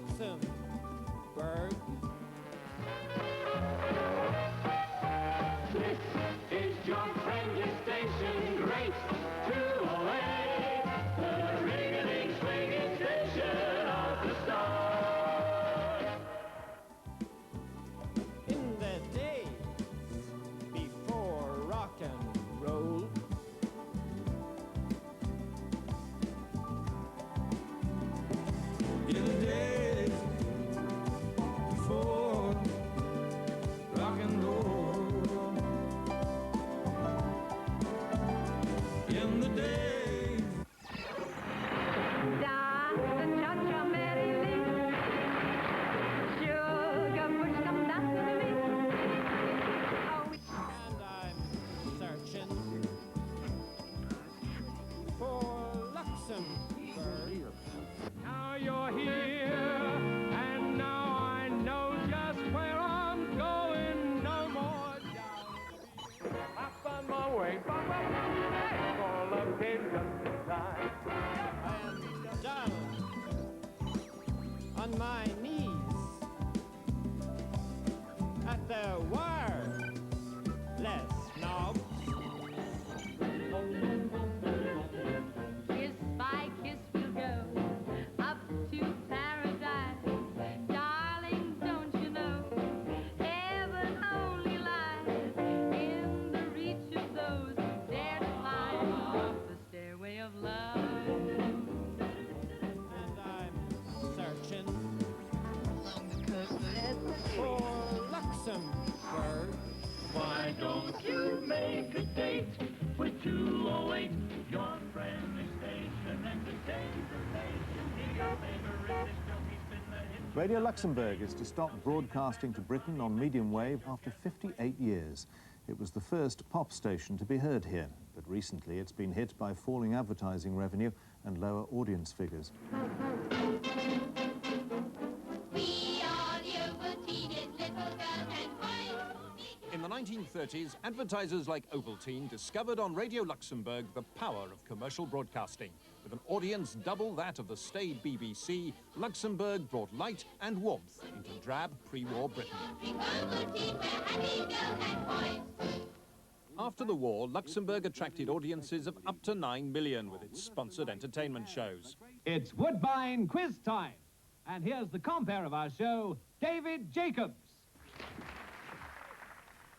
Luxembourg. This is your friendly station, Great 208, the ring-a-ding swinging station of the stars. In the days before rock and roll, in the days before rock and roll, in the days. Dance the cha-cha merrily, sugar push them down to me. and I'm searching for Luxembourg. Now you're here, and now I know just where I'm going. No more doubt. I'm on my way, for love came just in time. I am down on my knees at the wireless knob. Kiss by kiss we'll go up to paradise. Darling, don't you know, heaven only lies in the reach of those who dare to climb the stairway of love. And I'm searching for Luxembourg. Why don't you make a date with 208, your friendly station, and today's the nation. Hear your favorite disc jockey spin the hit. Radio Luxembourg is to stop broadcasting to Britain on medium wave after 58 years. It was the first pop station to be heard here, but recently it's been hit by falling advertising revenue and lower audience figures. We are the Ovaltine, little girls and boys. In the 1930s, advertisers like Ovaltine discovered on Radio Luxembourg the power of commercial broadcasting. With an audience double that of the staid BBC, Luxembourg brought light and warmth into drab pre-war Britain. Ovaltine, we're happy girls and boys. After the war, Luxembourg attracted audiences of up to 9 million with its sponsored entertainment shows. It's Woodbine quiz time. And here's the compere of our show, David Jacobs.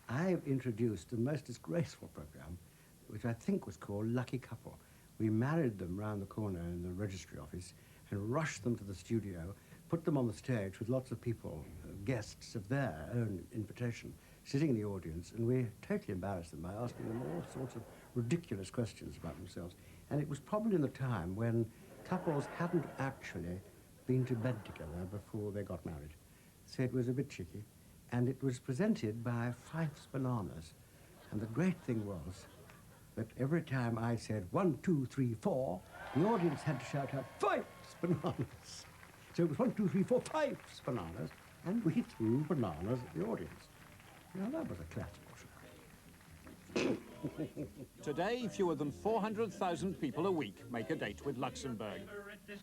I've introduced the most disgraceful program, which I think was called Lucky Couple. We married them round the corner in the registry office and rushed them to the studio, put them on the stage with lots of people, guests of their own invitation, sitting in the audience, and we totally embarrassed them by asking them all sorts of ridiculous questions about themselves. And it was probably in the time when couples hadn't actually been to bed together before they got married. So it was a bit cheeky. And it was presented by Fife's Bananas. And the great thing was that every time I said 1, 2, 3, 4, the audience had to shout out Fife's Bananas. So it was 1, 2, 3, 4, Fife's Bananas, and we threw bananas at the audience. Now that was a classical show. Today, fewer than 400,000 people a week make a date with Luxembourg. In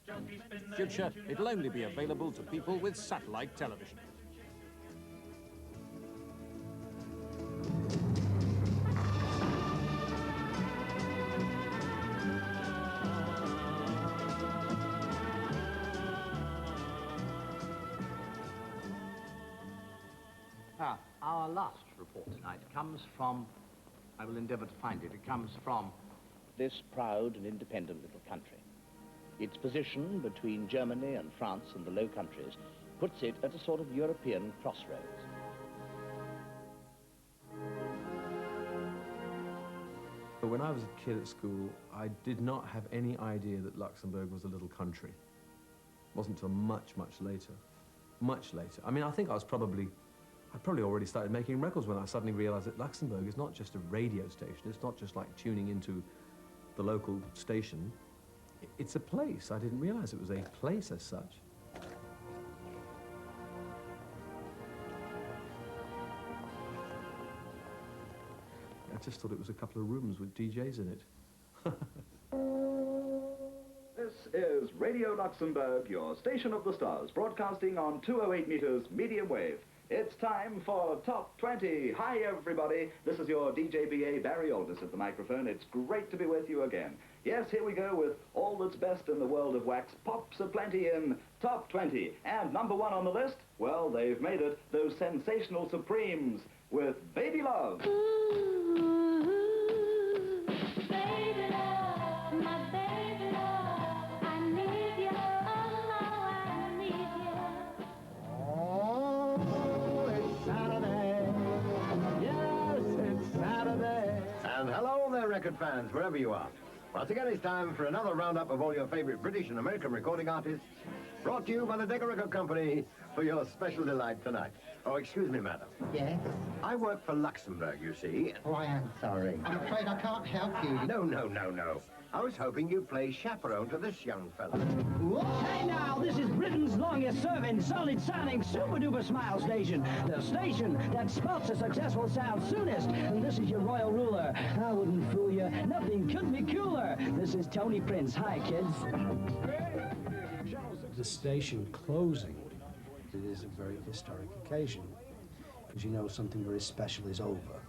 future, it'll only be available to people with satellite television. Our last report tonight comes from, I will endeavour to find it, it comes from this proud and independent little country. Its position between Germany and France and the Low Countries puts it at a sort of European crossroads. When I was a kid at school, I did not have any idea that Luxembourg was a little country. It wasn't until much, much later. Much later. I mean, I think I'd probably already started making records when I suddenly realized that Luxembourg is not just a radio station. It's not just like tuning into the local station. It's a place. I didn't realize it was a place as such. I just thought it was a couple of rooms with DJs in it. This is Radio Luxembourg, your station of the stars, broadcasting on 208 meters medium wave. It's time for Top 20. Hi, everybody. This is your DJBA Barry Aldous at the microphone. It's great to be with you again. Yes, here we go with all that's best in the world of wax. Pops aplenty in Top 20. And number one on the list, well, they've made it, those sensational Supremes with Baby Love. Baby love, my baby love, I need you, oh, I need you. Oh, it's Saturday. Yes, it's Saturday. And hello there, record fans, wherever you are. Once again, it's time for another roundup of all your favorite British and American recording artists, brought to you by the Decca Record Company for your special delight tonight. Oh, excuse me, madam. Yes? I work for Luxembourg, you see. Oh, I am sorry. I'm afraid I can't help you. No. I was hoping you'd play chaperone to this young fella. Hey now, this is Britain's longest serving, solid sounding, super duper smile station. The station that spots a successful sound soonest. And this is your royal ruler. I wouldn't fool you. Nothing could be cooler. This is Tony Prince. Hi, kids. The station closing, it is a very historic occasion, because you know something very special is over.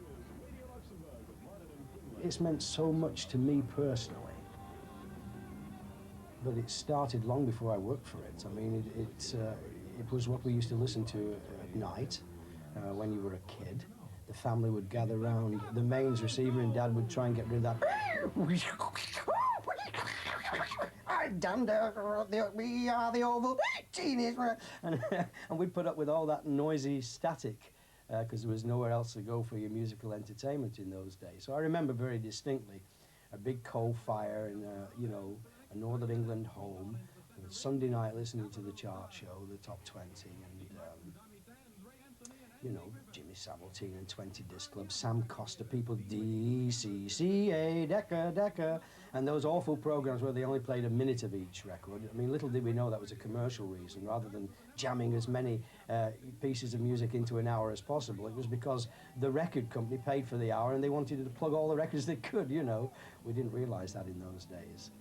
It's meant so much to me personally, but it started long before I worked for it. I mean, it was what we used to listen to at night when you were a kid. The family would gather round the mains receiver and Dad would try and get rid of that. Damn, we are the Oval Genius. And we'd put up with all that noisy static because there was nowhere else to go for your musical entertainment in those days. So I remember very distinctly a big coal fire in, you know, a Northern England home, and Sunday night listening to the chart show, the Top 20, and, you know, Jimmy Sabaltine and 20 Disc Club, Sam Costa, people, DCCA, Decca, and those awful programs where they only played a minute of each record. I mean, little did we know that was a commercial reason, rather than jamming as many pieces of music into an hour as possible. It was because the record company paid for the hour and they wanted to plug all the records they could, you know. We didn't realize that in those days.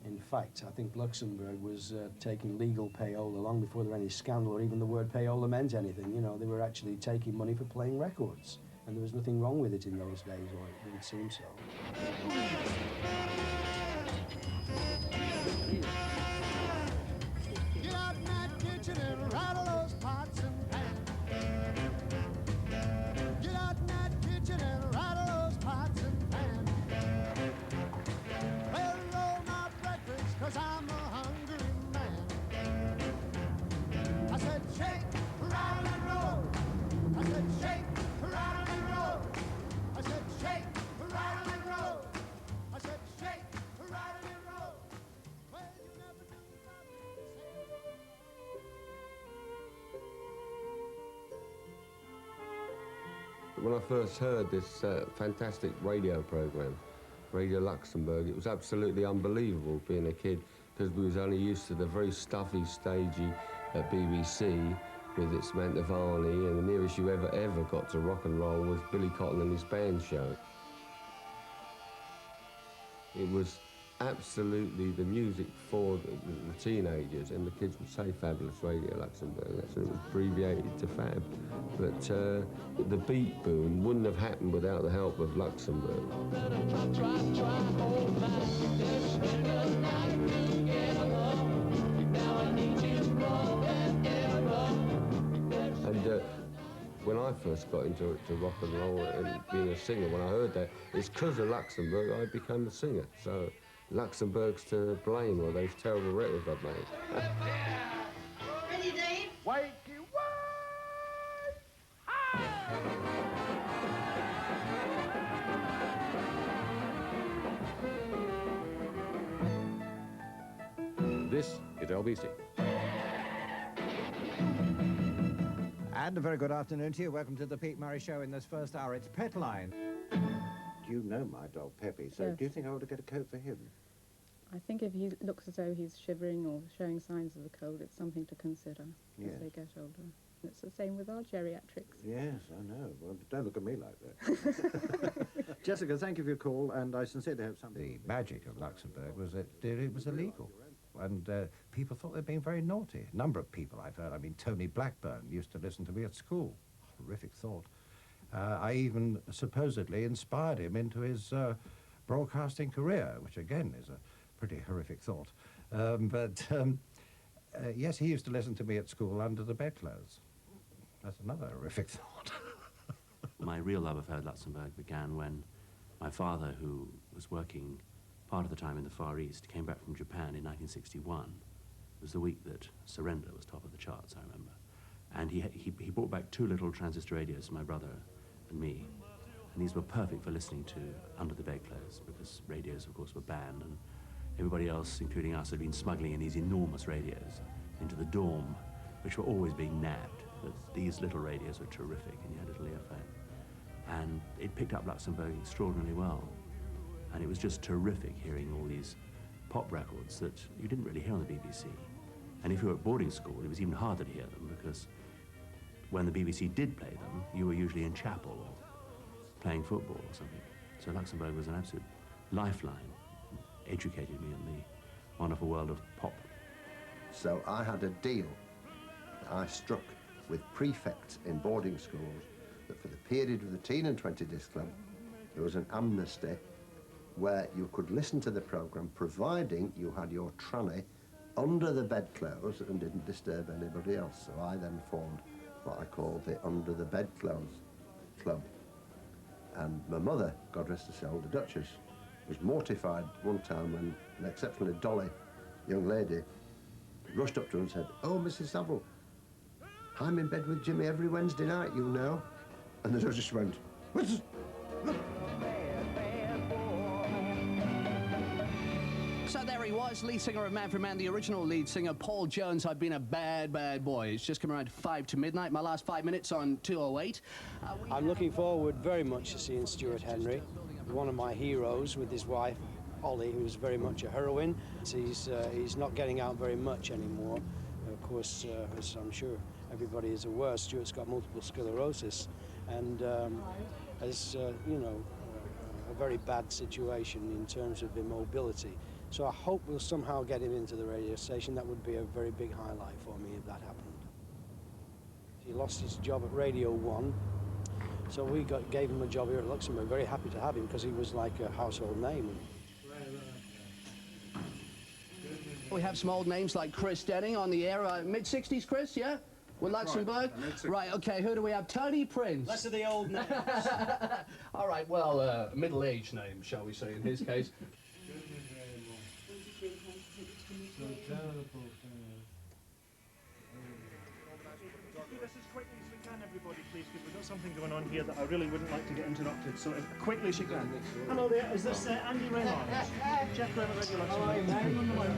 In fact, I think Luxembourg was taking legal payola long before there was any scandal or even the word payola meant anything. You know, they were actually taking money for playing records. And there was nothing wrong with it in those days, or it didn't seem so. Get out in that kitchen and rattle those pots and pans. Get out in that kitchen and rattle those pots and pans. Well, roll my breakfast, 'cause I'm a hungry man. I said shake, rattle and roll. I said shake, rattle and roll. I said shake, rattle and roll. I said shake, rattle and roll. Well, you never knew When I first heard this fantastic radio program, Radio Luxembourg, it was absolutely unbelievable being a kid, because we was only used to the very stuffy, stagey BBC with its Mantovani, and the nearest you ever got to rock and roll was Billy Cotton and his band show. It was absolutely the music for the teenagers, and the kids would say Fabulous Radio Luxembourg. That's what it was abbreviated to FAB. But the beat boom wouldn't have happened without the help of Luxembourg. And when I first got into rock and roll and being a singer, when I heard that, it's because of Luxembourg I became a singer. So Luxembourg's to blame for those terrible records I've made. Ready, Dave? Wakey, This is LBC. And a very good afternoon to you. Welcome to the Pete Murray Show in this first hour. It's Petline. You know my dog, Peppy, so Yes. do you think I ought to get a coat for him? I think if he looks as though he's shivering or showing signs of the cold, it's something to consider Yes. as they get older. It's the same with our geriatrics. Yes, I know. Well, don't look at me like that. Jessica, thank you for your call, and I sincerely hope something... The magic of Luxembourg was that it was illegal, and people thought they'd been very naughty. A number of people I've heard, I mean, Tony Blackburn used to listen to me at school. Horrific thought. I even supposedly inspired him into his broadcasting career, which again is a pretty horrific thought. Yes, he used to listen to me at school under the bedclothes. That's another horrific thought. My real love affair with Luxembourg began when my father, who was working part of the time in the Far East, came back from Japan in 1961. It was the week that Surrender was top of the charts, I remember. And he brought back 2 little transistor radios for my brother and me. And these were perfect for listening to under the bedclothes, because radios, of course, were banned, and everybody else, including us, had been smuggling in these enormous radios into the dorm, which were always being nabbed. But these little radios were terrific, and you had a little earphone. And it picked up Luxembourg extraordinarily well. And it was just terrific hearing all these pop records that you didn't really hear on the BBC. And if you were at boarding school, it was even harder to hear them, because when the BBC did play them, you were usually in chapel or playing football or something. So Luxembourg was an absolute lifeline. It educated me in the wonderful world of pop. So I had a deal that I struck with prefects in boarding schools that for the period of the Teen and 20 Disc Club, there was an amnesty where you could listen to the programme providing you had your tranny under the bedclothes and didn't disturb anybody else. So I then formed what I called the Under the Bedclothes Club. And my mother, God rest her soul, the Duchess, was mortified one time when an exceptionally dolly young lady rushed up to her and said, "Oh, Mrs. Saville, I'm in bed with Jimmy every Wednesday night, you know." And the Duchess went, "What's..." So there he was, lead singer of Man for Man, the original lead singer, Paul Jones. I've been a bad, bad boy. It's just come around 5 to midnight, my last 5 minutes on 208. I'm looking forward very much to seeing Stuart Henry, one of my heroes, with his wife, Ollie, who's very much a heroine. He's not getting out very much anymore. Of course, as I'm sure everybody is aware, Stuart's got multiple sclerosis and has, you know, a very bad situation in terms of immobility. So I hope we'll somehow get him into the radio station. That would be a very big highlight for me if that happened. He lost his job at Radio 1, so we gave him a job here at Luxembourg. Very happy to have him because he was like a household name. We have some old names like Chris Denning on the air. Mid-60s, Chris, yeah? With Luxembourg? Right, okay, who do we have? Tony Prince. Less of the old names. All right, well, middle-aged name, shall we say, in his case. This as quickly as we can, everybody, please, because we've got something going on here that I really wouldn't like to get interrupted. So as quickly as you can. Hello there, is this Andy Reynolds? Jeff Brown at Radio Luxembourg.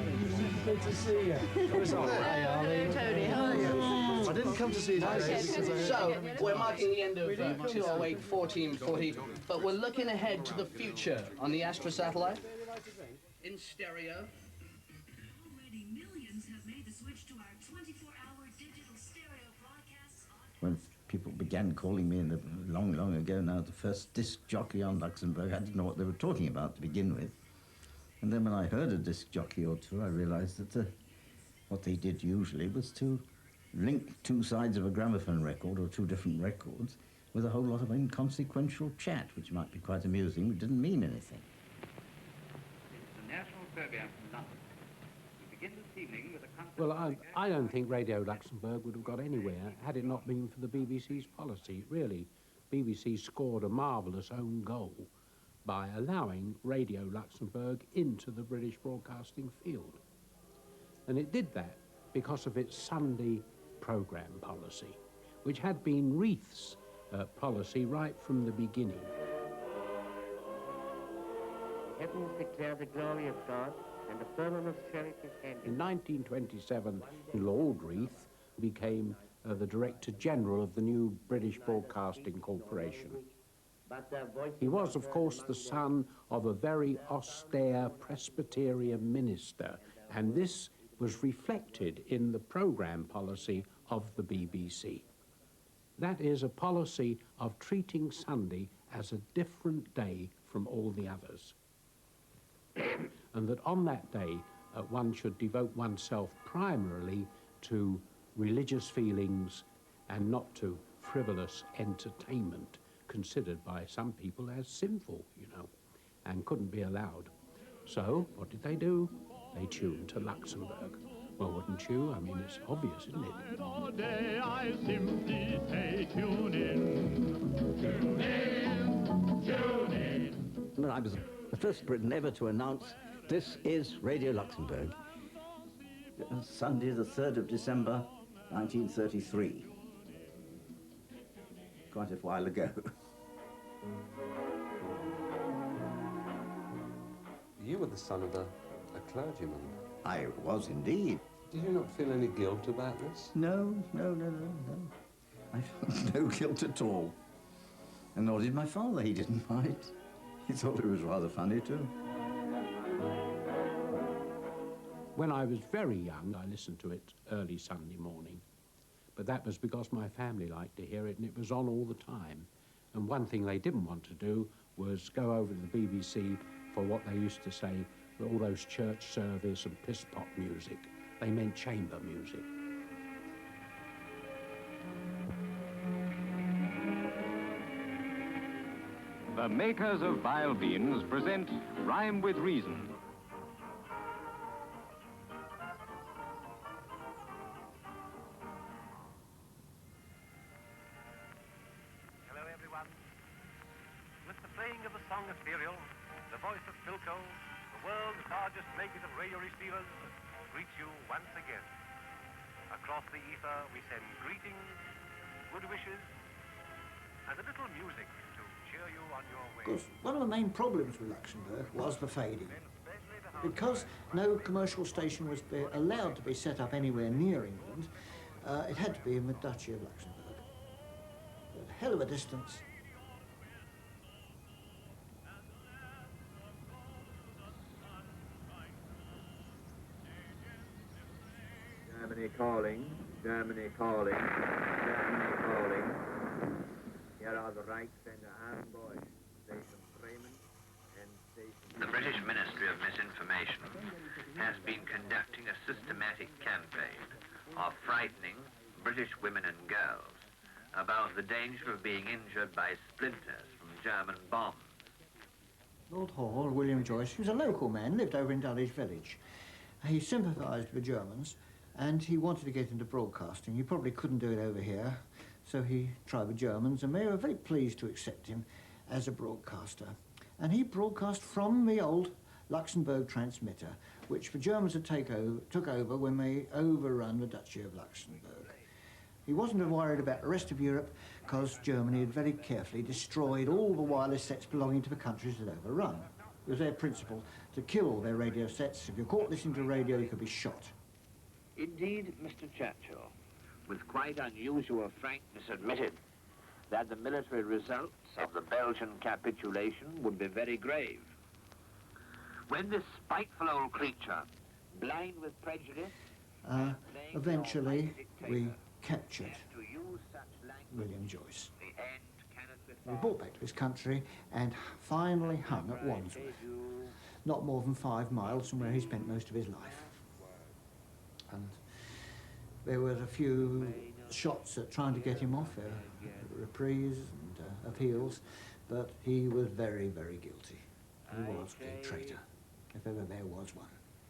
Good to see you. Hello, Tony, how are you? I didn't come to see you today. So, we're marking the end of 208, 1440, but we're looking ahead to the future on the Astra satellite. In stereo. Already millions have made the switch to our 24-hour digital stereo broadcasts. When people began calling me long, long ago now, the first disc jockey on Luxembourg, I didn't know what they were talking about to begin with. And then when I heard a disc jockey or two, I realized that what they did usually was to link 2 sides of a gramophone record or 2 different records with a whole lot of inconsequential chat, which might be quite amusing, but didn't mean anything. The national program from London. We begin this evening with a concert. Well, I don't think Radio Luxembourg would have got anywhere had it not been for the BBC's policy. Really, BBC scored a marvellous own goal by allowing Radio Luxembourg into the British broadcasting field. And it did that because of its Sunday programme policy, which had been Reith's policy right from the beginning. The heavens declare the glory of God, and the firmament showeth his handiwork. In 1927, Lord Reith became the Director General of the new British Broadcasting Corporation. He was, of course, the son of a very austere Presbyterian minister, and this was reflected in the programme policy of the BBC. That is a policy of treating Sunday as a different day from all the others. And that on that day, one should devote oneself primarily to religious feelings and not to frivolous entertainment, considered by some people as sinful, you know, and couldn't be allowed. So, what did they do? They tuned to Luxembourg. Well, wouldn't you? I mean, it's obvious, isn't it? All day I simply say tune in. Tune in. Tune in. I was the first Briton ever to announce, this is Radio Luxembourg. Sunday, the 3rd of December, 1933. Quite a while ago. You were the son of a clergyman. I was indeed. Did you not feel any guilt about this? No. I felt no guilt at all. And nor did my father. He didn't mind. He thought it was rather funny too. When I was very young, I listened to it early Sunday morning. But that was because my family liked to hear it, and it was on all the time. And one thing they didn't want to do was go over to the BBC for what they used to say, all those church service and piss-pot music. They meant chamber music. The makers of vile beans present Rhyme with Reason. Hello, everyone. With the playing of the song ethereal, the voice of Philco, the world's largest maker of radio receivers, greets you once again. Across the ether, we send greetings, good wishes, and a little music to cheer you on your way. Because one of the main problems with Luxembourg was the fading. Because no commercial station was allowed to be set up anywhere near England, it had to be in the Duchy of Luxembourg. A hell of a distance. Germany calling, Germany calling, Germany calling. Here are the Reichsender Amboy, Station Bremen and Station... The British Ministry of Misinformation has been conducting a systematic campaign of frightening British women and girls about the danger of being injured by splinters from German bombs. Lord Hall, William Joyce, he was a local man, lived over in Dulwich Village. He sympathised with Germans and he wanted to get into broadcasting. He probably couldn't do it over here, so he tried with Germans and they were very pleased to accept him as a broadcaster. And he broadcast from the old Luxembourg transmitter, which the Germans had took over when they overrun the Duchy of Luxembourg. He wasn't worried about the rest of Europe because Germany had very carefully destroyed all the wireless sets belonging to the countries it had overrun. It was their principle to kill all their radio sets. If you're caught listening to radio, you could be shot. Indeed, Mr. Churchill, with quite unusual frankness, admitted that the military results of the Belgian capitulation would be very grave. When this spiteful old creature, blind with prejudice... Eventually, we captured William Joyce. He was brought back to his country and finally hung at Wandsworth, not more than 5 miles from where he spent most of his life. And there were a few shots at trying to get him off, reprieve and appeals, but he was very, very guilty. He was a traitor, if ever there was one.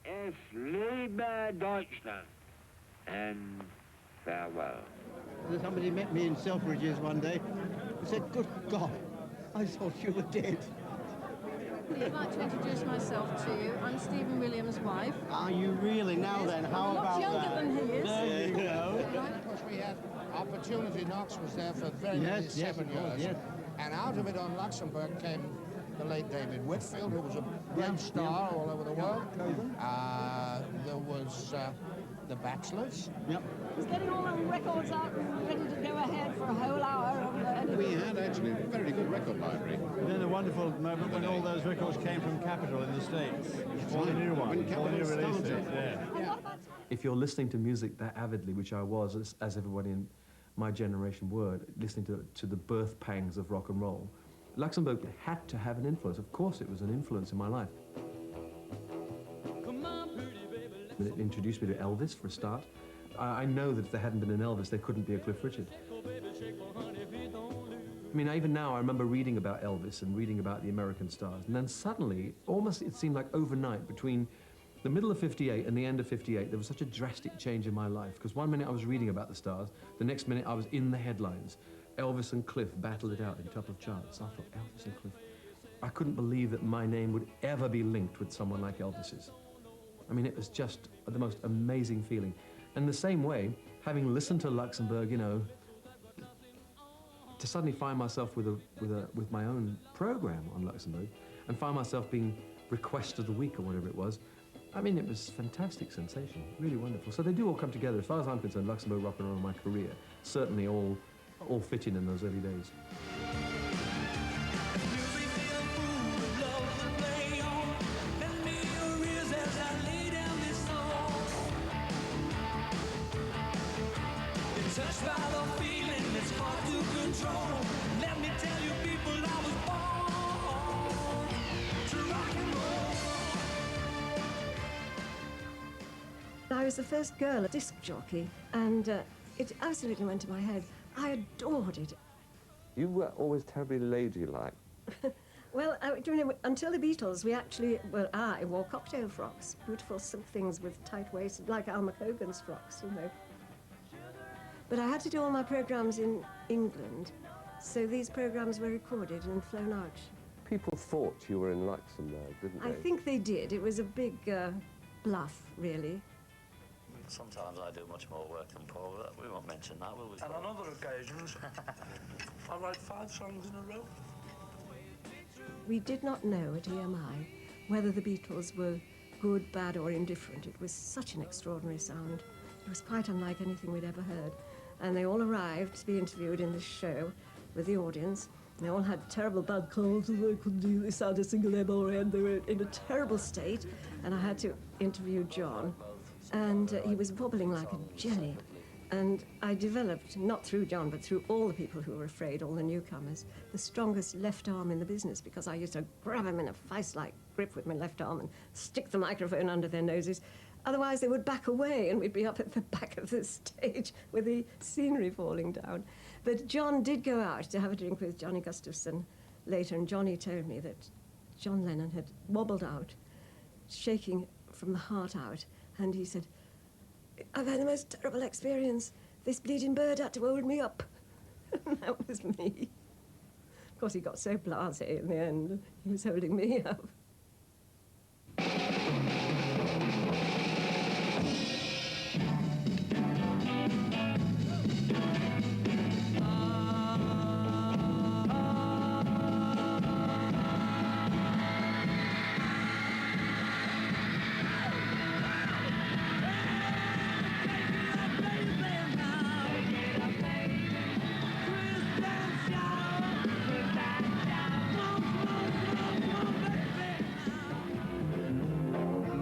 Es lebe Deutschland, and farewell. Somebody met me in Selfridges one day and said, "Good God, I thought you were dead." I'd like to introduce myself to you. I'm Stephen Williams' wife. Are you really? Now then, how I'm a lot about younger that? than he is. There you go. Of course, we had Opportunity Knox was there for very many 7 years. Yes. And out of it on Luxembourg came the late David Whitfield, who was a great star all over the world. There was the Bachelors. Yep. He's getting all the records out and ready to go ahead for a whole hour over there. We had actually a very good record library. And then a wonderful moment when all those records came from Capitol in the States. All the new ones, all the new releases. Yeah. If you're listening to music that avidly, which I was, as everybody in my generation were, listening to the birth pangs of rock and roll, Luxembourg had to have an influence. Of course it was an influence in my life. It introduced me to Elvis, for a start. I know that if there hadn't been an Elvis, there couldn't be a Cliff Richard. I mean, even now, I remember reading about Elvis and reading about the American stars, and then suddenly, almost it seemed like overnight, between the middle of 58 and the end of 58, there was such a drastic change in my life, because one minute I was reading about the stars, the next minute I was in the headlines. Elvis and Cliff battled it out in top of charts. I thought, Elvis and Cliff. I couldn't believe that my name would ever be linked with someone like Elvis's. I mean, it was just the most amazing feeling. And the same way, having listened to Luxembourg, you know, to suddenly find myself with my own program on Luxembourg and find myself being request of the week or whatever it was, I mean, it was a fantastic sensation, really wonderful. So they do all come together. As far as I'm concerned, Luxembourg rock and roll, my career, certainly all fit in those early days. I was the first girl disc jockey, and it absolutely went to my head. I adored it. You were always terribly ladylike. Well, until the Beatles, we actually, well, I wore cocktail frocks, beautiful silk things with tight waists, like Alma Cogan's frocks, you know. But I had to do all my programs in England, so these programs were recorded and flown out. People thought you were in Luxembourg, didn't they? I think they did. It was a big bluff, really. Sometimes I do much more work than Paul, but we won't mention that, will we? And on other occasions, I write 5 songs in a row. We did not know at EMI whether the Beatles were good, bad, or indifferent. It was such an extraordinary sound. It was quite unlike anything we'd ever heard. And they all arrived to be interviewed in this show with the audience. They all had terrible bad colds, and they couldn't do this sound a single M or N. They were in a terrible state, and I had to interview John. And he was wobbling like a jelly. And I developed, not through John, but through all the people who were afraid, all the newcomers, the strongest left arm in the business, because I used to grab them in a vice-like grip with my left arm and stick the microphone under their noses. Otherwise, they would back away, and we'd be up at the back of the stage with the scenery falling down. But John did go out to have a drink with Johnny Gustafson later, and Johnny told me that John Lennon had wobbled out, shaking from the heart out, and he said, "I've had the most terrible experience. This bleeding bird had to hold me up." And that was me. Of course, he got so blasé in the end. He was holding me up.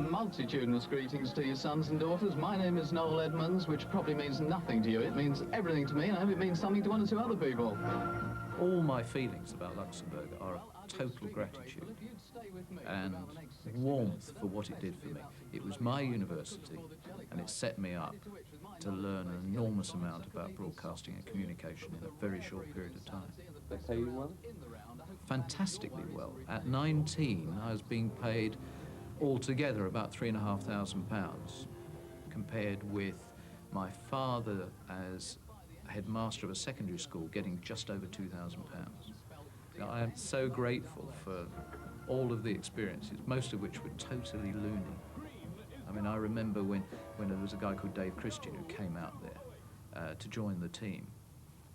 Multitudinous greetings to you, sons and daughters. My name is Noel Edmonds, which probably means nothing to you. It means everything to me, and I hope it means something to 1 or 2 other people. All my feelings about Luxembourg are total gratitude and warmth for what it did for me. It was my university, and it set me up to learn an enormous amount about broadcasting and communication in a very short period of time. They pay you well? Fantastically well. At 19, I was being paid altogether about £3,500, compared with my father as headmaster of a secondary school getting just over £2,000. I am so grateful for all of the experiences, most of which were totally loony. I mean, I remember when there was a guy called Dave Christian who came out there to join the team,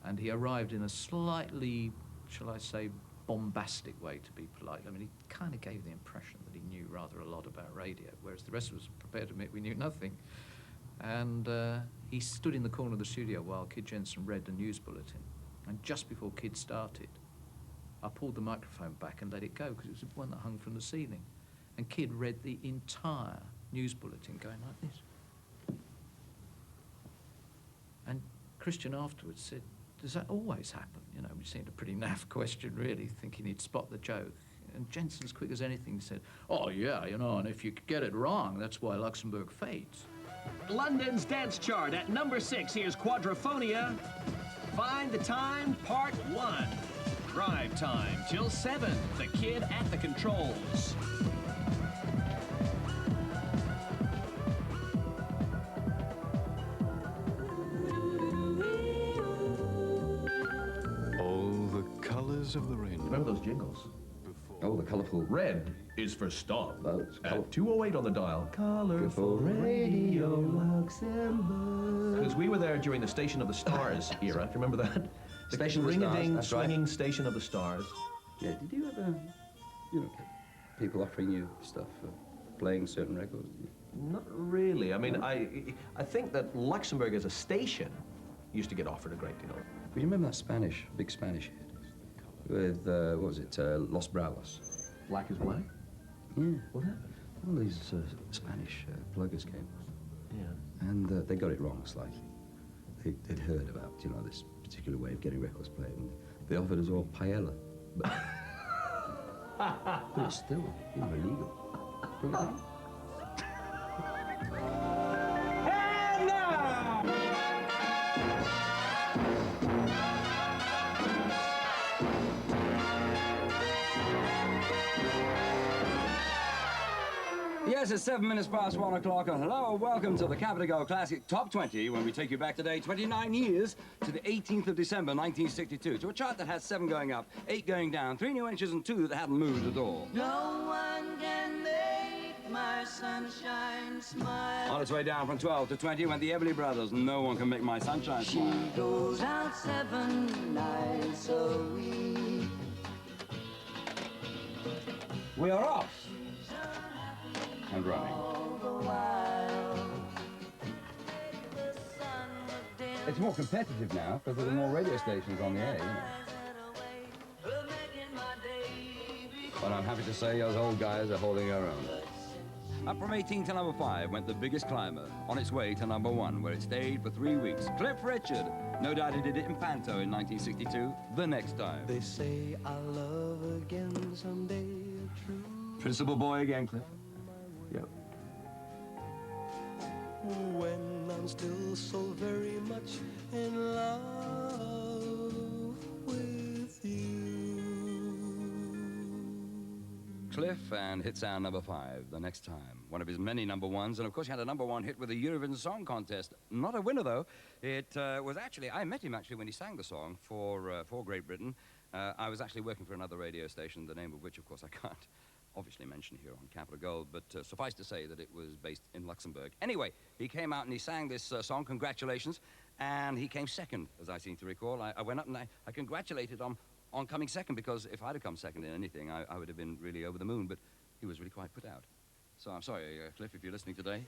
and he arrived in a slightly, shall I say, bombastic way, to be polite. I mean, he kind of gave the impression that he knew rather a lot about radio, whereas the rest of us were prepared to admit we knew nothing. And he stood in the corner of the studio while Kid Jensen read the news bulletin. And just before Kid started, I pulled the microphone back and let it go, because it was the one that hung from the ceiling. And Kid read the entire news bulletin going like this. And Christian afterwards said, "Does that always happen? You know, seemed a pretty naff question, really, thinking he'd spot the joke. And Jensen's quick as anything said, oh, yeah, you know, and if you get it wrong, that's why Luxembourg fades. London's dance chart at number 6. Here's Quadrophonia. Find the Time, Part 1. Drive time till 7. The Kid at the controls. All the colors of the rainbow. Remember those jingles? Oh, the colourful. Red is for stop. That's at 2:08 on the dial. Colourful Radio Luxembourg. Because we were there during the Station of the Stars era. Do you remember that? Station of the Stars, ring-a-ding, that's swinging right. Station of the Stars. Yeah, did you ever, you know, people offering you stuff for playing certain records? Not really. I mean, I think that Luxembourg as a station used to get offered a great deal. But you remember that Spanish, big Spanish hit with, what was it, Los Bravos? Black is Black? Yeah. What happened? One of these Spanish pluggers came. Yeah. And they got it wrong slightly. They'd heard about, you know, this particular way of getting records played, and they offered us all paella. But it's still illegal. Don't you think? And now! Yes, it's 7 minutes past 1 o'clock, and hello, welcome to the Capitol Classic Top 20, when we take you back today 29 years to the 18th of December, 1962, to a chart that had 7 going up, 8 going down, 3 new entries, and 2 that hadn't moved at all. No one can make my sunshine smile. On its way down from 12 to 20 went the Everly Brothers, No One Can Make My Sunshine Smile. She goes out 7 nights a week. We are off and running. It's more competitive now because there are more radio stations on the air, you know. But I'm happy to say us old guys are holding our own. Up from 18 to number 5 went The Biggest Climber, on its way to number 1, where it stayed for 3 weeks. Cliff Richard. No doubt he did it in Panto in 1962, The Next Time. They say I'll love again someday, true. Principal boy again, Cliff. Yep. When I'm still so very much in love with you. Cliff and hit sound number 5, The Next Time. One of his many number ones, and of course he had a number 1 hit with the Eurovision Song Contest. Not a winner, though. It was actually, I met him actually when he sang the song for Great Britain. I was actually working for another radio station, the name of which, of course, I can't obviously mention here on Capital Gold, but suffice to say that it was based in Luxembourg. Anyway, he came out and he sang this song, Congratulations, and he came second, as I seem to recall. I went up and I congratulated him on coming second, because if I'd have come second in anything, I would have been really over the moon, but he was really quite put out. So I'm sorry, Cliff, if you're listening today.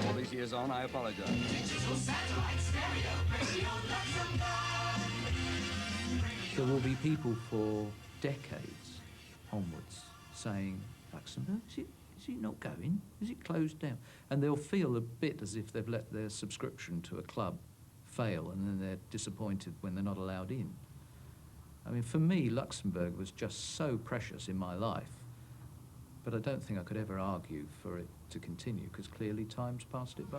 All these years on, I apologize. Digital satellite stereo, Radio Luxembourg. There will be people for decades onwards saying, Luxembourg, is it not going? Is it closed down? And they'll feel a bit as if they've let their subscription to a club fail, and then they're disappointed when they're not allowed in. I mean, for me, Luxembourg was just so precious in my life, but I don't think I could ever argue for it to continue, because clearly time's passed it by.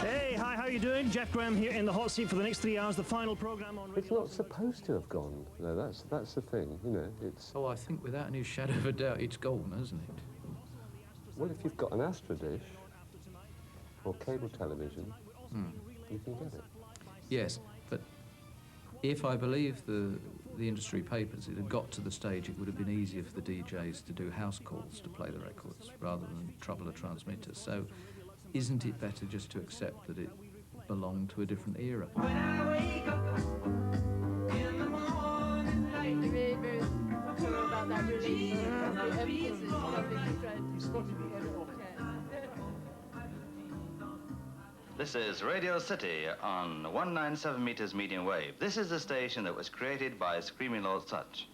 Hey, hi, how you doing? Jeff Graham here in the hot seat for the next 3 hours, the final programme on... It's not supposed to have gone. No, that's the thing, you know, it's... Oh, I think without any shadow of a doubt, it's gone, hasn't it? Well, if you've got an Astra dish or cable television, you can get it. Yes, but if I believe the industry papers, it had got to the stage it would have been easier for the DJs to do house calls to play the records rather than trouble a transmitter. So isn't it better just to accept that it belonged to a different era? When I wake up in the morning light, very, very clear about that really. The emphasis of it. This is Radio City on 197 meters medium wave. This is the station that was created by Screaming Lord Sutch.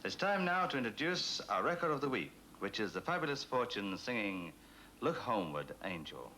It's time now to introduce our record of the week, which is the Fabulous Fortune singing Look Homeward, Angel.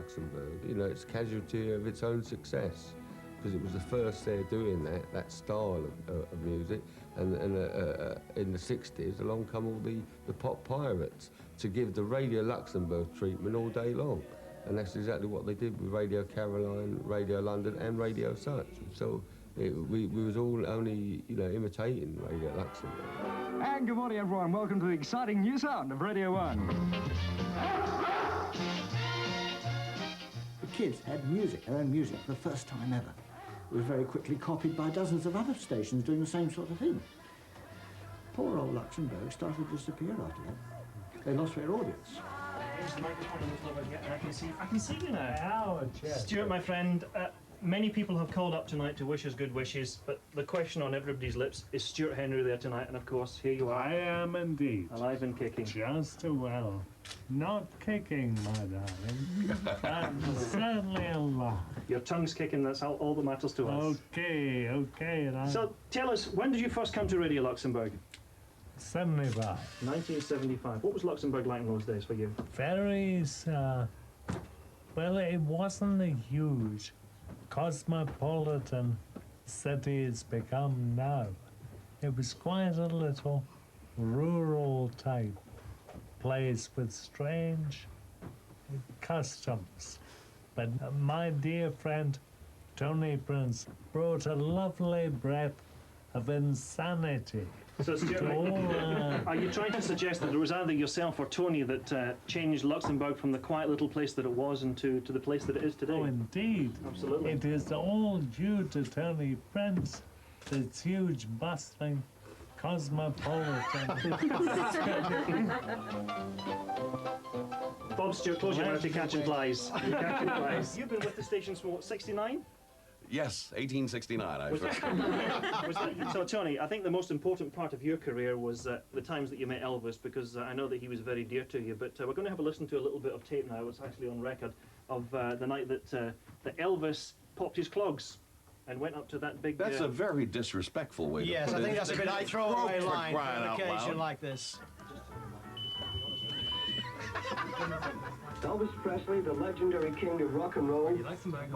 Luxembourg. You know, it's casualty of its own success, because it was the first there doing that style of music, and in the 60s along come all the pop pirates to give the Radio Luxembourg treatment all day long, and that's exactly what they did with Radio Caroline, Radio London and Radio Such. So we was all only, you know, imitating Radio Luxembourg. And good morning everyone, welcome to the exciting new sound of Radio 1. The kids had music, their own music, for the first time ever. It was very quickly copied by dozens of other stations doing the same sort of thing. Poor old Luxembourg started to disappear after that. They lost their audience. Here's the microphone a little over here, and I can see you now. Stuart, my friend, many people have called up tonight to wish us good wishes, but the question on everybody's lips, is Stuart Henry there tonight? And of course, here you are. I am indeed. Alive and kicking. Just well. Not kicking, my darling, but certainly alive. Your tongue's kicking, that's all that matters to us. Okay. So, tell us, when did you first come to Radio Luxembourg? 75. 1975. What was Luxembourg like in those days for you? Very, well, it wasn't a huge cosmopolitan city it's become now. It was quite a little rural type place with strange customs. But my dear friend Tony Prince brought a lovely breath of insanity. So, Stuart, are you trying to suggest that it was either yourself or Tony that changed Luxembourg from the quiet little place that it was into the place that it is today? Oh, indeed. Absolutely. It is all due to Tony Prince, this huge, bustling, cosmopolitan. Bob Stewart, close your mouth, you're catching flies. You're catching flies. You've been with the station for what, 69? Yes, 1869. So, Tony, I think the most important part of your career was the times that you met Elvis, because I know that he was very dear to you. But we're going to have a listen to a little bit of tape now. It's actually on record of the night that Elvis popped his clogs and went up to that big... That's a very disrespectful way to put it. Yes, I think that's a bit of a throwaway line on an occasion like this. Elvis Presley, the legendary king of rock and roll,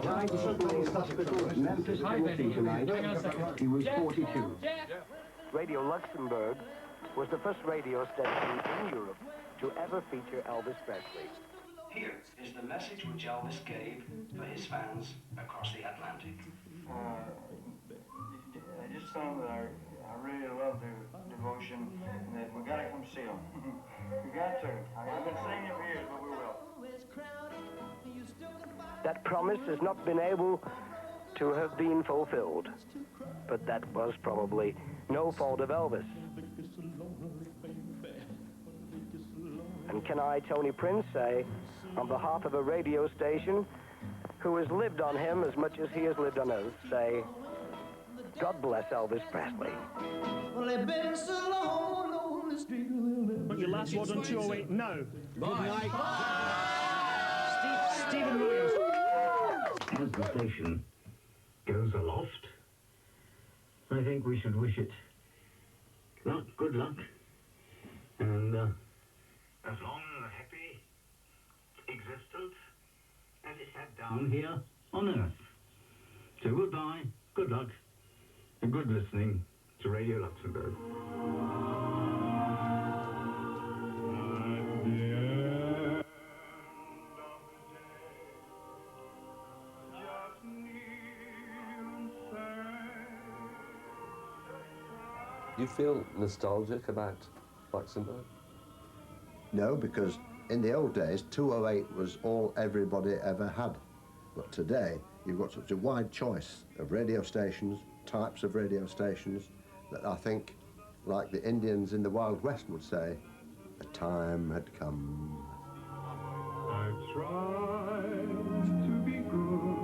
died suddenly in hospital at Memphis, Tennessee tonight. He was 42. Radio Luxembourg was the first radio station in Europe to ever feature Elvis Presley. Here is the message which Elvis gave for his fans across the Atlantic. I just found that I really love the devotion, and that we gotta come see him. We got to. I've been saying it for years, but we will. That promise has not been able to have been fulfilled, but that was probably no fault of Elvis. And can I, Tony Prince, say, on behalf of a radio station who has lived on him as much as he has lived on us, say, God bless Elvis Presley. Well, they've been so long on the street. But your last word on 208, no. Good night. Stephen Williams. As the station goes aloft, I think we should wish it luck, good luck, and as long a happy existence as it had down here on Earth. So goodbye, good luck, and good listening to Radio Luxembourg. Do you feel nostalgic about Luxembourg? No, because in the old days, 208 was all everybody ever had. But today, you've got such a wide choice of radio stations, types of radio stations, that I think, like the Indians in the Wild West would say, the time had come. I tried to be good,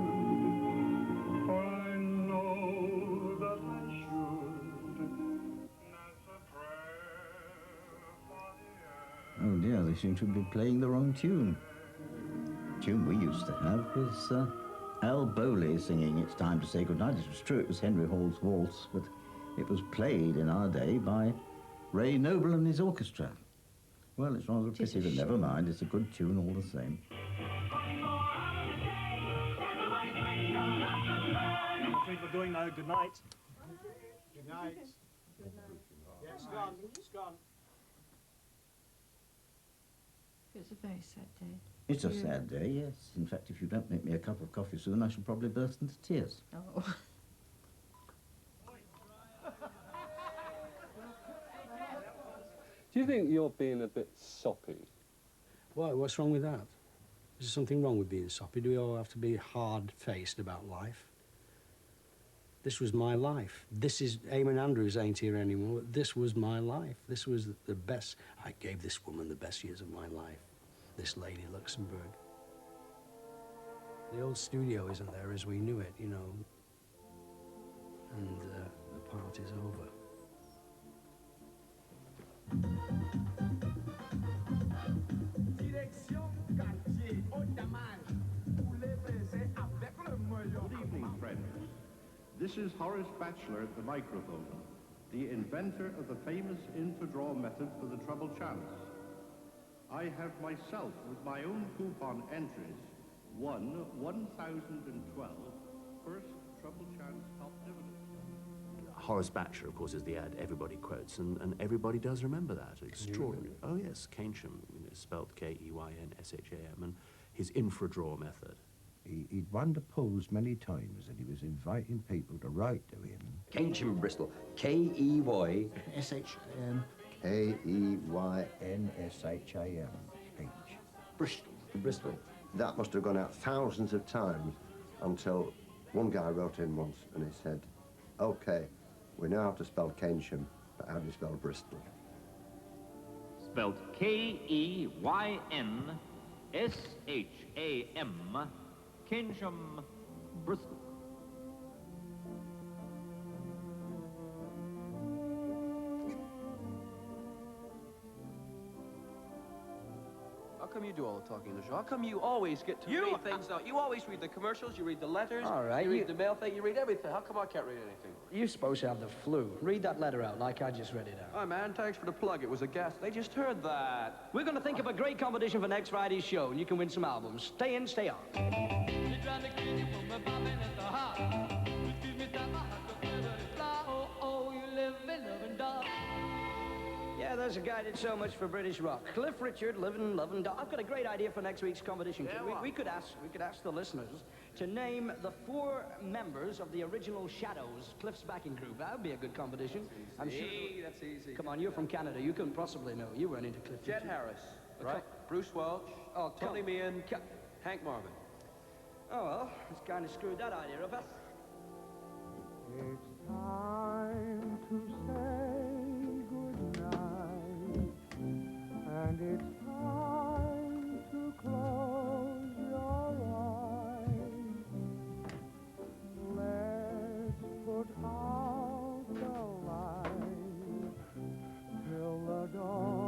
for I know that I should. Oh dear, they seem to be playing the wrong tune. The tune we used to have was Al Bowley singing It's Time to Say Goodnight. It was true, it was Henry Hall's waltz, but it was played in our day by Ray Noble and his orchestra. Well, it's rather a pity, but never mind, it's a good tune all the same. think we're going now. Good night. Good night. Yeah, it's gone. It's gone. It's a very sad day. It's a sad day, yes. In fact, if you don't make me a cup of coffee soon, I shall probably burst into tears. Oh. Do you think you're being a bit soppy? Why? What's wrong with that? Is there something wrong with being soppy? Do we all have to be hard-faced about life? This was my life. This is... Eamon Andrews ain't here anymore. This was my life. This was the best... I gave this woman the best years of my life. This lady Luxembourg. The old studio isn't there as we knew it, you know. And the party's over. Good evening, friends. This is Horace Batchelor at the microphone, the inventor of the famous infradraw method for the treble chance. I have myself, with my own coupon entries, won 1,012 first treble chance top dividend. Horace Batchelor, of course, is the ad everybody quotes, and everybody does remember that. Extraordinary. Oh, yes, Keynsham, spelled K-E-Y-N-S-H-A-M, and his infradraw method. He'd won the polls many times, and he was inviting people to write to him. Keynsham, Bristol. K-E-Y... S-H-A-M. K-E-Y-N-S-H-A-M. H. Bristol. Bristol. That must have gone out thousands of times until one guy wrote in once and he said, OK, we know how to spell Keynsham, but how do you spell Bristol? Spelled K-E-Y-N-S-H-A-M, Keynsham, Bristol. How come you do all the talking in the show? How come you always get to read things out? You always read the commercials, you read the letters, all right, you read the mail thing, you read everything. How come I can't read anything? You're supposed to have the flu. Read that letter out like I just read it out. Hi, man, thanks for the plug. It was a gas. They just heard that. We're going to think of a great competition for next Friday's show, and you can win some albums. Stay in, stay on. Yeah, there's a guy that did so much for British rock. Cliff Richard, Livin' Lovin' Dog. I've got a great idea for next week's competition. Yeah, we could ask the listeners to name the 4 members of the original Shadows, Cliff's backing group. That would be a good competition. I'm sure. That's easy. Come on, you're from Canada. You couldn't possibly know. You weren't into Cliff Jet Richard. Harris, right? Bruce Welch, Tony Meehan, Hank Marvin. Oh, well, it's kind of screwed that idea up, huh? It's time to say goodnight, and it's time to close your eyes. Let's put out the light till the dawn.